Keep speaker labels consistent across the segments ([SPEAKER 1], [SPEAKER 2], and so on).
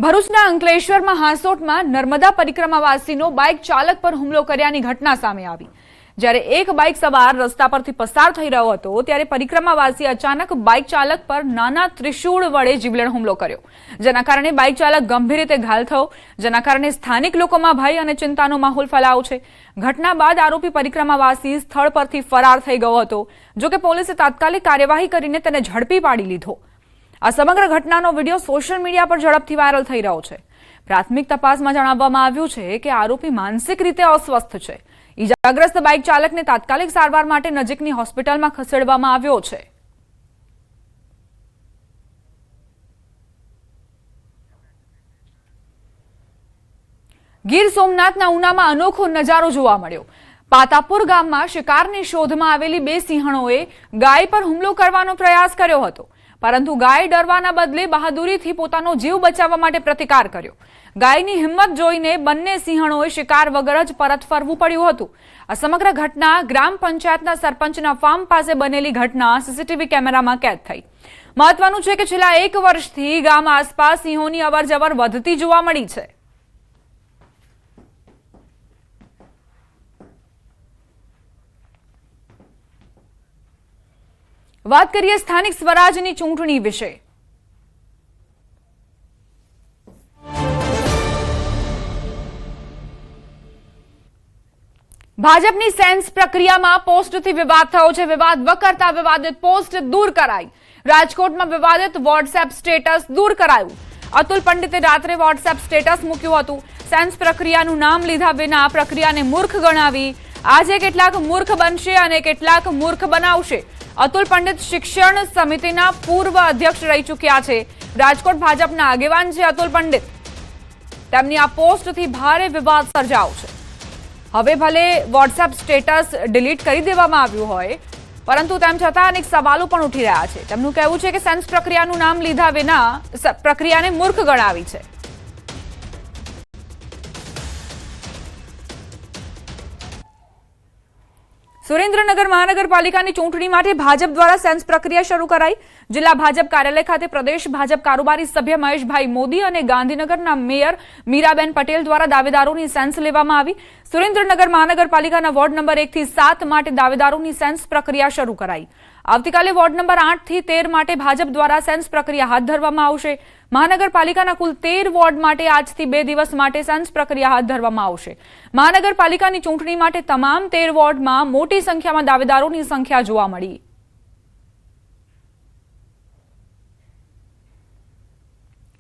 [SPEAKER 1] ભરૂચના અંકલેશ્વરમાં હાંસોટમાં નર્મદા પરિક્રમાવાસીનો બાઇક ચાલક પર હુમલો કર્યાની ઘટના સામે આવી। જ્યારે એક બાઇક સવાર રસ્તા પરથી પસાર થઈ રહ્યો હતો ત્યારે પરિક્રમાવાસી અચાનક બાઇક ચાલક પર નાના ત્રિશૂળ વડે જીવલેણ હુમલો કર્યો, જેના કારણે બાઇક ચાલક ગંભીર રીતે ઘાયલ થયો, જેના કારણે સ્થાનિક લોકોમાં ભય અને ચિંતાનો માહોલ ફેલાયો છે। ઘટના બાદ આરોપી પરિક્રમાવાસી સ્થળ પરથી ફરાર થઈ ગયો હતો, જો કે પોલીસે તાત્કાલિક કાર્યવાહી કરીને તેને ઝડપી પાડી લીધો। આ સમગ્ર ઘટનાનો વિડીયો સોશિયલ મીડિયા પર ઝડપથી વાયરલ થઈ રહ્યો છે। પ્રાથમિક તપાસમાં જણાવવામાં આવ્યું છે કે આરોપી માનસિક રીતે અસ્વસ્થ છે। ઈજાગ્રસ્ત બાઇક ચાલકને તાત્કાલિક સારવાર માટે નજીકની હોસ્પિટલમાં ખસેડવામાં આવ્યો છે। ગીર સોમનાથના ઉનામાં અનોખો નજારો જોવા મળ્યો। પાતાપુર ગામમાં શિકારની શોધમાં આવેલી બે સિંહણોએ ગાય પર હુમલો કરવાનો પ્રયાસ કર્યો હતો, પરંતુ ગાય ડરવાના બદલે બહાદુરીથી પોતાનો જીવ બચાવવા માટે પ્રતિકાર કર્યો। ગાયની હિંમત જોઈને બંને સિંહણોએ શિકાર વગર જ પરત ફરવું પડ્યું હતું। આ સમગ્ર ઘટના ગ્રામ પંચાયતના સરપંચના ફાર્મ પાસે બનેલી ઘટના સીસીટીવી કેમેરામાં કેદ થઈ। મહત્વનું છે કે છેલ્લા 1 વર્ષથી ગામ આસપાસ સિંહોની અવરજવર વધતી જોવા મળી છે। વાત કરીએ સ્થાનિક સ્વરાજની ચૂંટણી વિશે। ભાજપની સેન્સ પ્રક્રિયામાં પોસ્ટથી વિવાદ થયો છે। વિવાદ વકરતા વિવાદિત પોસ્ટ દૂર કરાઈ। રાજકોટમાં વિવાદિત વોટ્સએપ સ્ટેટસ દૂર કરાયું। અતુલ પંડિતે રાત્રે વોટ્સએપ સ્ટેટસ મૂક્યું હતું। સેન્સ પ્રક્રિયાનું નામ લીધા વિના પ્રક્રિયાને મૂર્ખ ગણાવી। આજે કેટલાક મૂર્ખ બનશે અને કેટલાક મૂર્ખ બનાવશે। અતુલ પંડિત શિક્ષણ સમિતિના પૂર્વ અધ્યક્ષ રહી ચૂક્યા છે। રાજકોટ ભાજપના આગેવાન છે અતુલ પંડિત। તેમની આ પોસ્ટથી ભારે વિવાદ સર્જાયો છે। હવે ભલે વોટ્સએપ સ્ટેટસ ડિલીટ કરી દેવામાં આવ્યું હોય, પરંતુ તેમ છતાં અનેક સવાલો પણ ઉઠી રહ્યા છે। તેમનું કહેવું છે કે સેન્સ પ્રક્રિયાનું નામ લીધા વિના પ્રક્રિયાને મૂર્ખ ગણાવી છે। સુરેન્દ્રનગર મહાનગરપાલિકાની ચૂંટણી માટે ભાજપ દ્વારા સેન્સ પ્રક્રિયા શરૂ કરાઈ। જિલ્લા ભાજપ કાર્યાલય ખાતે પ્રદેશ ભાજપ કારોબારી સભ્ય મહેશભાઈ મોદી અને ગાંધીનગરના મેયર મીરાબેન પટેલ દ્વારા દાવેદારોની સેન્સ લેવામાં આવી। સુરેન્દ્રનગર મહાનગરપાલિકાના વોર્ડ નંબર 1 થી 7 માટે દાવેદારોની સેન્સ પ્રક્રિયા શરૂ કરાઈ। આવતીકાલે વોર્ડ નંબર 8 થી 13 માટે ભાજપ દ્વારા સેન્સ પ્રક્રિયા હાથ ધરવામાં આવશે। મહાનગરપાલિકાના કુલ 13 વોર્ડ માટે આજથી 2 દિવસ માટે સેન્સ પ્રક્રિયા હાથ ધરવામાં આવશે। મહાનગરપાલિકાની ચૂંટણી માટે તમામ 13 વોર્ડમાં મોટી સંખ્યામાં દાવેદારોની સંખ્યા જોવા મળી।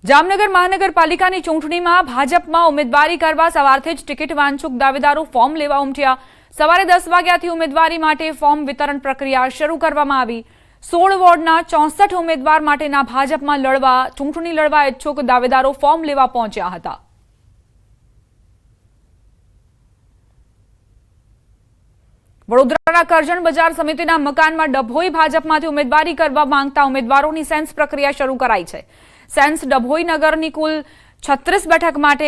[SPEAKER 1] જામનગર મહાનગરપાલિકાની ચૂંટણીમાં ભાજપમાં ઉમેદવારી કરવા સવારથી જ ટિકિટ વાંચુક દાવેદારો ફોર્મ લેવા ઉમટ્યા। સવારે 10 વાગ્યાથી ઉમેદવારી માટે ફોર્મ વિતરણ પ્રક્રિયા શરૂ કરવામાં આવી। 16 વોર્ડના 64 ઉમેદવાર માટેના ભાજપમાં ચૂંટણી લડવા ઇચ્છુક દાવેદારો ફોર્મ લેવા પહોંચ્યા હતા। વડોદરાના કરજણ બજાર સમિતિના મકાનમાં ડભોઈ ભાજપમાંથી ઉમેદવારી કરવા માંગતા ઉમેદવારોની સેન્સ પ્રક્રિયા શરૂ કરાઈ છે। સેન્સ ડભોઈ નગરની કુલ 36 બેઠક માટે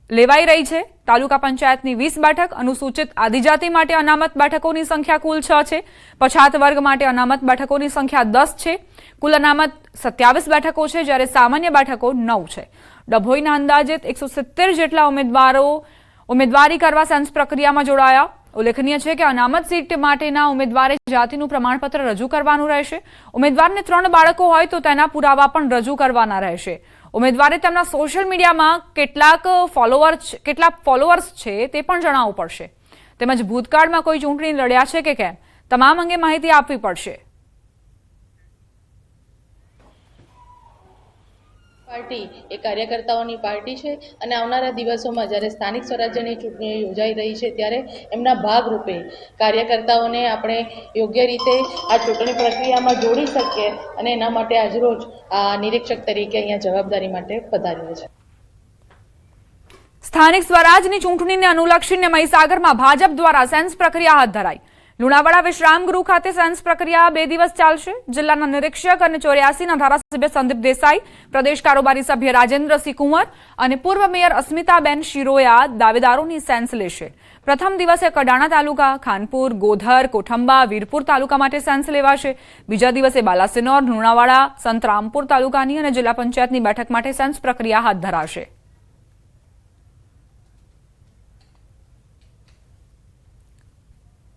[SPEAKER 1] લેવાઈ રહી છે। તાલુકા પંચાયતની 20 બેઠક, અનુસૂચિત આદિજાતિ માટે અનામત બેઠકોની સંખ્યા કુલ 6 છે। પછાત વર્ગ માટે અનામત બેઠકોની સંખ્યા 10 છે। કુલ અનામત 27 બેઠકો છે, જ્યારે સામાન્ય બેઠકો 9 છે। ડભોઈના અંદાજિત 170 જેટલા ઉમેદવારો ઉમેદવારી કરવા સેન્સ પ્રક્રિયામાં જોડાયા। ઉલ્લેખનીય છે કે અનામત સીટ માટેના ઉમેદવારે જાતિનું પ્રમાણપત્ર રજૂ કરવાનું રહેશે। ઉમેદવારને 3 બાળકો હોય તો તેના પુરાવા પણ રજૂ કરવાના રહેશે। ઉમેદવારે તેમના સોશિયલ મીડિયામાં કેટલા ફોલોઅર્સ છે તે પણ જણાવવું પડશે, તેમજ ભૂતકાળમાં કોઈ ચૂંટણી લડ્યા છે કે કેમ, તમામ અંગે માહિતી આપવી પડશે।
[SPEAKER 2] પાર્ટી એ કાર્યકર્તાઓની પાર્ટી છે અને આવનારા દિવસોમાં જ્યારે સ્થાનિક સ્વરાજ્યની ચૂંટણીઓ યોજાઈ રહી છે ત્યારે એમના ભાગરૂપે કાર્યકર્તાઓને આપણે યોગ્ય રીતે આ ચૂંટણી પ્રક્રિયામાં જોડી શકીએ અને એના માટે આજરોજ આ નિરીક્ષક તરીકે અહીંયા જવાબદારી માટે પધાર્યા છે।
[SPEAKER 1] સ્થાનિક સ્વરાજની ચૂંટણીને અનુલક્ષીને મહીસાગરમાં ભાજપ દ્વારા સેન્સ પ્રક્રિયા હાથ ધરાઈ। લુણાવાડા વિશ્રામ ગૃહ ખાતે સેન્સ પ્રક્રિયા 2 દિવસ ચાલશે. જિલ્લાના નિરીક્ષક અને 84ના ધારાસભ્ય સંદીપ દેસાઈ, પ્રદેશ કારોબારી સભ્ય રાજેન્દ્રસિંહ કુંવર અને પૂર્વ મેયર અસ્મિતાબેન શિરોયા દાવેદારોની સેન્સ લેશે. પ્રથમ દિવસે કડાણા તાલુકા, ખાનપુર, ગોધર, કોઠંબા, વીરપુર તાલુકા માટે સેન્સ લેવાશે. બીજા દિવસે બાલાસિનોર, લુણાવાડા, સંતરામપુર તાલુકાની અને જિલ્લા પંચાયતની બેઠક માટે સેન્સ પ્રક્રિયા હાથ ધરાશે.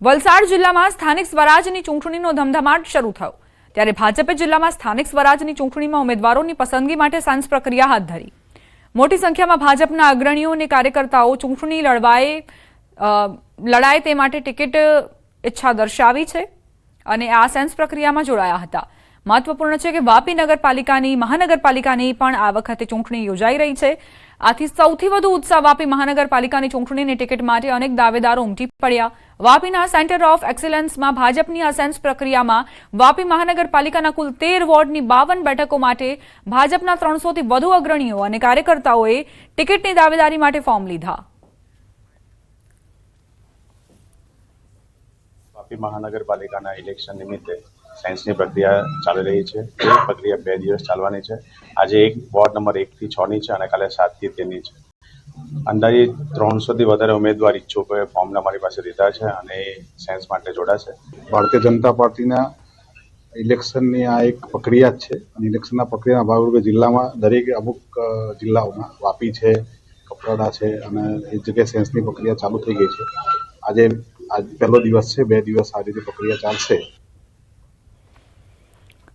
[SPEAKER 1] વલસાડ જિલ્લામાં સ્થાનિક સ્વરાજની ચૂંટણીનો ધમધમાટ શરૂ થયો. ત્યારે ભાજપે જિલ્લામાં સ્થાનિક સ્વરાજની ચૂંટણીમાં ઉમેદવારોની પસંદગી માટે સેન્સ પ્રક્રિયા હાથ ધરી. મોટી સંખ્યામાં ભાજપના અગ્રણીઓ અને કાર્યકર્તાઓ ચૂંટણી લડાય તે માટે ટિકિટ ઈચ્છા દર્શાવી છે અને આ સેન્સ પ્રક્રિયામાં જોડાયા હતા. મહત્વપૂર્ણ છે કે વાપી મહાનગરપાલિકાની પણ આ વખતે ચૂંટણી યોજાઈ રહી છે. આથી સૌથી વધુ ઉત્સાહ વાપી મહાનગરપાલિકાની ચૂંટણીની ટિકિટ માટે અનેક દાવેદારો ઉમટી પડ્યા. વાપીના સેન્ટર ઓફ એક્સેલન્સમાં ભાજપની આ સેન્સ પ્રક્રિયામાં વાપી મહાનગરપાલિકાના કુલ 13 વોર્ડની 52 બેઠકો માટે ભાજપના 300થી વધુ અગ્રણીઓ અને કાર્યકર્તાઓએ ટિકિટની દાવેદારી માટે ફોર્મ લીધા.
[SPEAKER 3] વાપી મહાનગરપાલિકાના ઇલેક્શન નિમિત્તે સાયન્સની પ્રક્રિયા ચાલી રહી છે. એ પ્રક્રિયા 2 દિવસ ચાલવાની છે. આજે વોર્ડ નંબર 1 થી 6 ની છે અને કાલે 7 થી 13 ની છે. અંદાજિત 300થી વધારે ઉમેદવાર ઈચ્છુકોએ ફોર્મ અમારી પાસે લીધા છે અને એ સાયન્સ માટે જોડાશે.
[SPEAKER 4] ભારતીય જનતા પાર્ટીના ઇલેક્શનની આ એક પ્રક્રિયા જ છે અને ઇલેક્શનના પ્રક્રિયાના ભાગરૂપે જિલ્લામાં દરેક અમુક જિલ્લાઓમાં વાપી છે, કપરાડા છે અને એ જગ્યાએ સાયન્સની પ્રક્રિયા ચાલુ થઈ ગઈ છે. આજ પહેલો દિવસ છે. 2 દિવસ આ રીતે પ્રક્રિયા ચાલશે.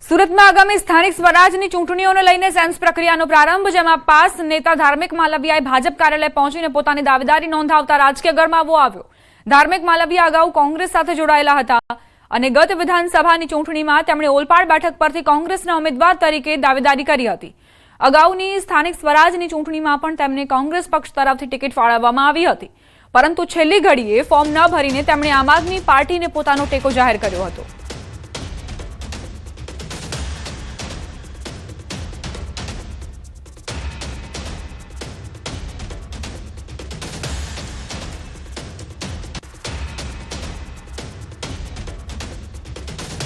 [SPEAKER 1] સુરતમાં આગામી સ્થાનિક સ્વરાજની ચૂંટણીઓને લઈને સેન્સ પ્રક્રિયાનો પ્રારંભ, જેમાં પાસ નેતા ધાર્મિક માલવિયાએ ભાજપ કાર્યાલય પહોંચીને પોતાની દાવેદારી નોંધાવતા રાજકીય ગરમાવો આવ્યો. ધાર્મિક માલવિયા અગાઉ કોંગ્રેસ સાથે જોડાયેલા હતા અને ગત વિધાનસભાની ચૂંટણીમાં તેમણે ઓલપાડ બેઠક પરથી કોંગ્રેસના ઉમેદવાર તરીકે દાવેદારી કરી હતી. અગાઉની સ્થાનિક સ્વરાજની ચૂંટણીમાં પણ તેમને કોંગ્રેસ પક્ષ તરફથી ટિકિટ ફાળવવામાં આવી હતી, પરંતુ છેલ્લી ઘડીએ ફોર્મ ન ભરીને તેમણે આમ આદમી પાર્ટીને પોતાનો ટેકો જાહેર કર્યો હતો.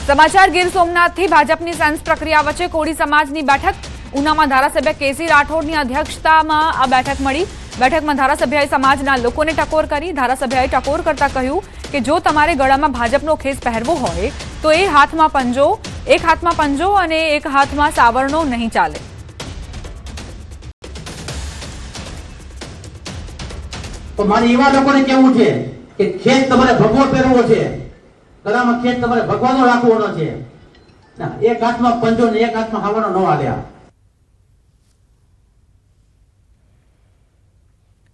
[SPEAKER 1] સમાચાર ગીર સોમનાથથી ભાજપની સેન્સ પ્રક્રિયા વચ્ચે કોળી સમાજની બેઠક. ઉનામાં ધારાસભ્ય કેસી રાઠોડની અધ્યક્ષતામાં આ બેઠક મળી. બેઠકમાં ધારાસભ્યએ સમાજના લોકોને ટકોર કરી. ધારાસભ્યએ ટકોર કરતા કહ્યું કે જો તમારે ગળામાં ભાજપનો ખેસ પહેરવો હોય તો એક હાથમાં પંજો અને એક હાથમાં સાવરણો નહીં ચાલે.
[SPEAKER 5] તો મારે એવા લોકોને કેવું છે કે ખેસ તમારે ભગવો પહેરવો છે, ગળામાં ખેસ તમારે ભગવાનો રાખવાનો છે. એક હાથમાં પંજો ને એક હાથમાં હાવણો ન હાલ્યા.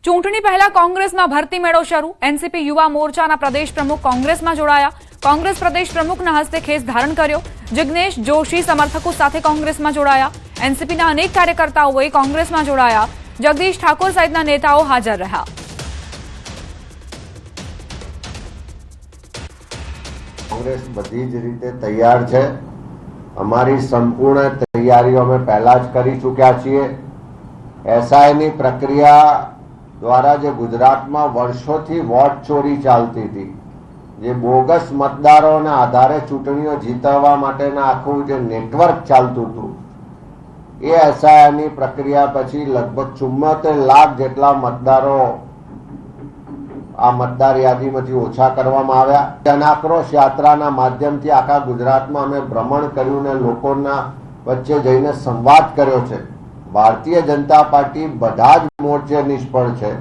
[SPEAKER 1] ચૂંટણી પહેલા કોંગ્રેસમાં ભરતી મેળો શરૂ. એનસીપી યુવા મોરચાના પ્રદેશ પ્રમુખ કોંગ્રેસમાં જોડાયા. કોંગ્રેસ પ્રદેશ પ્રમુખના હસ્તે ખેસ ધારણ કર્યો. જિગ્નેશ જોશી સમર્થકો સાથે કોંગ્રેસમાં જોડાયા. એનસીપીના અનેક કાર્યકર્તાઓએ કોંગ્રેસમાં જોડાયા. જગદીશ ઠાકોર સહિતના નેતાઓ હાજર રહ્યા.
[SPEAKER 6] કોંગ્રેસ બધી જ રીતે તૈયાર છે. અમારી સંપૂર્ણ તૈયારીઓ અમે પહેલા જ કરી ચૂક્યા છીએ. એસઆઈની પ્રક્રિયા દ્વારા જે ગુજરાતમાં વર્ષોથી વોટ ચોરી ચાલતી હતી, જે બોગસ મતદારોના આધારે ચૂંટણીઓ જીતવા માટેના આખું જે નેટવર્ક ચાલતું હતું, એ એસઆઈની પ્રક્રિયા પછી લગભગ 74 લાખ જેટલા મતદારો આ મતદાર યાદીમાંથી ઓછા કરવામાં આવ્યા. જનાક્રોશ યાત્રાના માધ્યમથી આખા ગુજરાતમાં અમે ભ્રમણ કર્યું ને લોકોના વચ્ચે જઈને સંવાદ કર્યો છે. ભારતીય જનતા પાર્ટી બધા જ મોરચે નિષ્ફળ છે.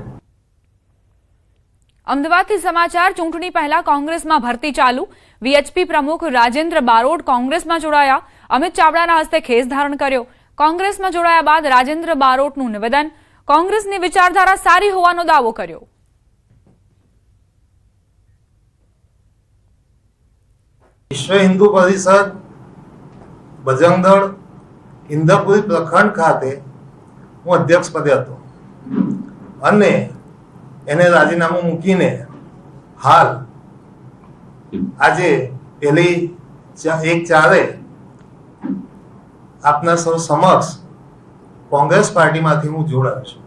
[SPEAKER 1] અમદાવાદથી સમાચાર. ચૂંટણી પહેલા કોંગ્રેસમાં ભરતી ચાલુ. વીએચપી પ્રમુખ રાજેન્દ્ર બારોટ કોંગ્રેસમાં જોડાયા. અમિત ચાવડાના હસ્તે ખેસ ધારણ કર્યો. કોંગ્રેસમાં જોડાયા બાદ રાજેન્દ્ર બારોટનું નિવેદન. કોંગ્રેસની વિચારધારા સારી હોવાનો દાવો કર્યો.
[SPEAKER 7] વિશ્વ હિન્દુ પરિષદ બજરંગ દળ ઇન્દ્રપુરી પ્રખંડ ખાતે હું અધ્યક્ષ પદે હતો અને એને રાજીનામું મૂકીને હાલ આજે પહેલી 1/4 આપના સૌ સમક્ષ કોંગ્રેસ પાર્ટીમાંથી હું જોડાયો છું.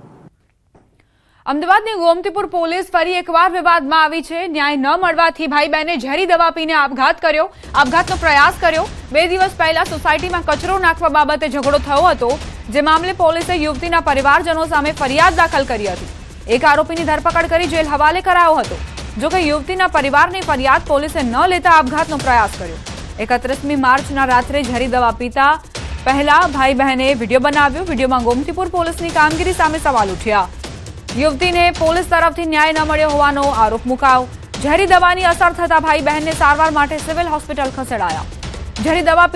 [SPEAKER 1] અમદાવાદની ગોમતીપુર પોલીસ ફરી એકવાર વિવાદમાં આવી છે। ન્યાય ન મળવાથી ભાઈ બહેને ઝેરી દવા પીને આપઘાતનો પ્રયાસ કર્યો। 2 દિવસ પહેલા સોસાયટીમાં કચરો નાખવા બાબતે ઝઘડો થયો હતો, જે મામલે પોલીસે યુવતીના પરિવારજનો સામે ફરિયાદ દાખલ કરી હતી। એક આરોપીની ધરપકડ કરી જેલ હવાલે કરાયો હતો। જોકે યુવતીના પરિવારની ફરિયાદ પોલીસે ન લેતા આપઘાતનો પ્રયાસ કર્યો। 31મી માર્ચના રાત્રે ઝેરી દવા પીતા પહેલા ભાઈ બહેને વિડીયો બનાવ્યો। વિડીયોમાં ગોમતીપુર પોલીસની કામગીરી સામે સવાલ ઉઠ્યા। યુવતીને પોલીસ તરફથી ન્યાય ન મળ્યો હોવાનો આરોપ મુકાયો। ઝેરી દવાની અસર થતા ભાઈ બહેનને સારવાર માટે સિવિલ હોસ્પિટલ ખસેડાયા। ઝેરી દવા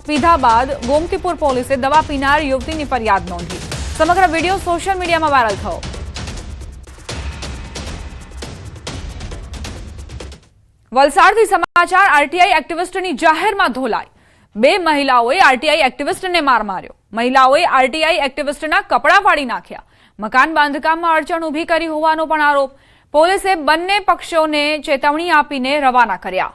[SPEAKER 1] પીધા બાદ ગોમતીપુર પોલીસે દવા પીનાર યુવતીની ફરિયાદ નોંધી। સમગ્ર વિડીયો સોશિયલ મીડિયામાં વાયરલ થયો। વલસાડથી સમાચાર। આરટીઆઈ એક્ટિવિસ્ટની જાહેરમાં ધોલાઈ। 2 મહિલાઓએ આરટીઆઈ એક્ટિવિસ્ટને માર માર્યો। મહિલાઓએ આરટીઆઈ એક્ટિવિસ્ટના કપડાં ફાડી નાખ્યા। મકાન બાંધકામમાં અડચણ ઊભી કરી હોવાનો પણ આરોપ। પોલીસે બંને પક્ષોને ચેતવણી આપીને રવાના કર્યા।